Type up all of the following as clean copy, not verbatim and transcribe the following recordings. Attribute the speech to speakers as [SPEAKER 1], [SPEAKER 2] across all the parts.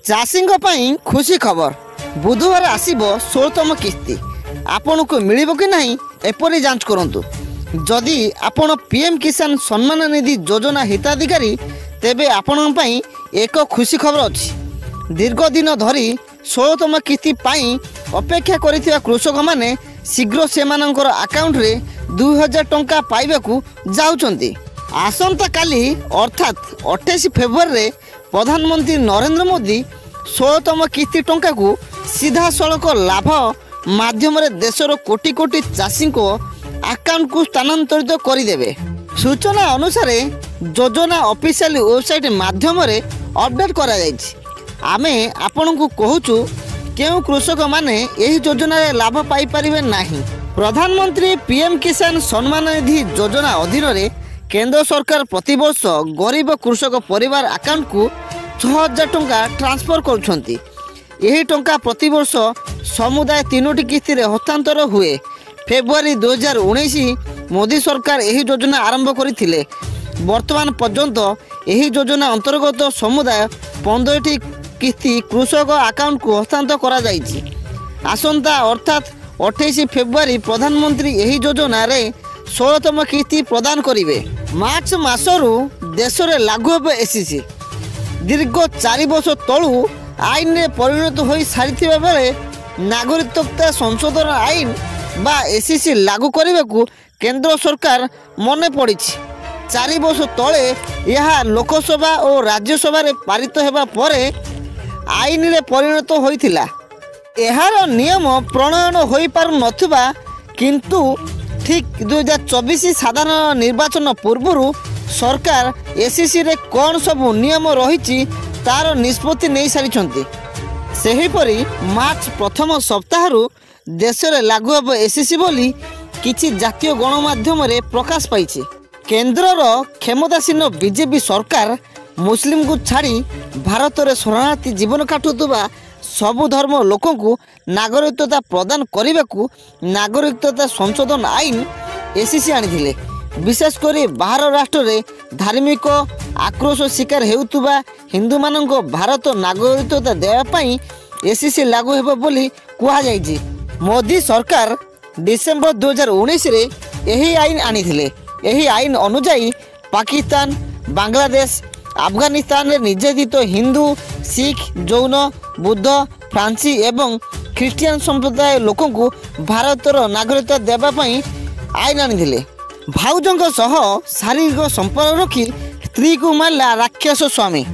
[SPEAKER 1] चाषीଙ୍କ ପାଇଁ खुशी खबर बुधवार आसीबो 16तम किस्ती आपनको मिलिबो कि नहीं एपरी जांच करंतु। जदि आपण पीएम किसान सम्मान निधि योजना हिताधिकारी तेबे आपण ପାଇଁ एक खुशी खबर अछि। दीर्घ दिन धरी 16तम किस्ती पाई अपेक्षा करिथिबा कृषक माने शीघ्र सेमानंकर अकाउंट रे 2000 टंका पाइबाकू जाउचंती। आसंता काली अर्थात 28 फेब्रुआरी रे प्रधानमंत्री नरेंद्र मोदी 16तम किस्ती टंका को सीधा सड़क लाभ माध्यम देशर कोटी कोटी चाषी को अकाउंट को स्थानांतरित करदेवे। सूचना अनुसार योजना ऑफिशियल वेबसाइट माध्यम अपडेट करा आमे आपण को कहूचु केउ कृषक माने एही योजना रे लाभ पाई परिबे नाही। प्रधानमंत्री पीएम किसान सम्मान निधि योजना अधीन रे केंद्र सरकार प्रतिवर्ष गरीब कृषक परिवार अकाउंट को 6000 टंका ट्रांसफर करुछंती। यही टंका प्रतिवर्ष समुदाय 3टी किस्ती रे हस्तांतर हुए। फेब्रुआरी 2019 मोदी सरकार यही योजना आरंभ करथिले। वर्तमान पर्यंत यही योजना अंतर्गत समुदाय 15टी किस्ती कृषक अकाउंट को हस्तांतर करा जायछि। आसंता अर्थात 28 फेब्रुआरी प्रधानमंत्री यही योजना रे 16तम किस्ती प्रदान करिवे। मार्च मासरू देश रे लागू हेबे एससीसी। दीर्घ 4 वर्ष तलू आईन रे परिणत हो सारी बेले नागरिकता संशोधन आईन बा एससीसी लागू करने को केंद्र सरकार मन पड़ी। 4 वर्ष तले यह लोकसभा और राज्यसभा रे पारित होगा पर आईन रे परिणत होइथिला। एहार नियम प्रणयन हो पारु नथिबा किंतु ठीक 2024 साधारण निर्वाचन पूर्व सरकार एससीसी रे कौन सब नियम रही तार निष्पत्ति नहीं सारी। सेहीपरि मार्च प्रथम सप्ताह देश में लागू हे एससीसी बोली किछि जातीय गणमाध्यम रे प्रकाश पाई। केंद्रर क्षमतासीन बीजेपी सरकार मुस्लिम को छाड़ी भारत में शरणार्थी जीवन काटुवा सबु धर्म लोकों को नागरिकता प्रदान करने को नागरिकता संशोधन आईन एससीसी आनी। विशेषकर बाहर राष्ट्र में धार्मिक आक्रोश शिकार हेउतुबा हिंदू मानक भारत नागरिकता देवाई एससीसी लागू हेबो बोली कहा जायछि। मोदी सरकार डिसेंबर 2019 रे यही आईन आनीथिले। यही आईन अनुसार पाकिस्तान, बांग्लादेश, अफगानिस्तान रे निर्यातित हिंदू, सिख, जैन, बुद्ध, फ्रांसी एवं ख्रीस्टियान संप्रदाय लोकों को भारतर नागरिकता देवाई आईन आनीथिले। भाउजों सह शारीरिक संपर्क रखी स्त्री को मारला राक्षस स्वामी।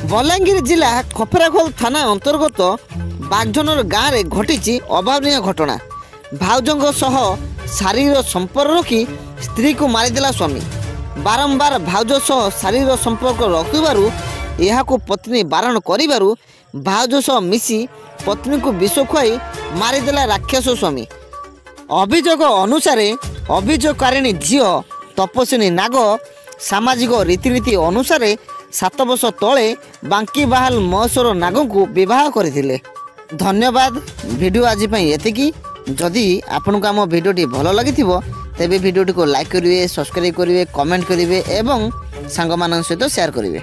[SPEAKER 1] बलांगीर जिला खपराखोल थाना अंतर्गत बागझनर गाँव में घटी अभावनीय घटना। भाउजों सह शारीरिक संपर्क रखी स्त्री को मारिदेला स्वामी। बारंबार भाउज सह शारीरिक संपर्क रखिबारु यहाकू पत्नी बारण करिबारु भाउज सह मिसी पत्नी को विष खुआई मारिदेला राक्षस स्वामी। अभियोग अनुसार अभियोगकारिणी झील तपस्विनी नाग सामाजिक रीतिनीति अनुसार 7 वर्ष तले बांकी बाहाल महेश्वर नाग को विवाह करथिले। धन्यवाद। वीडियो आज एतिकी। जदि आपन को आम वीडियोटी भल लगी तेबे वीडियोटी को लाइक करेंगे, सब्सक्राइब करेंगे, कमेंट करेंगे एवं सांग मान सहित शेयर करेंगे।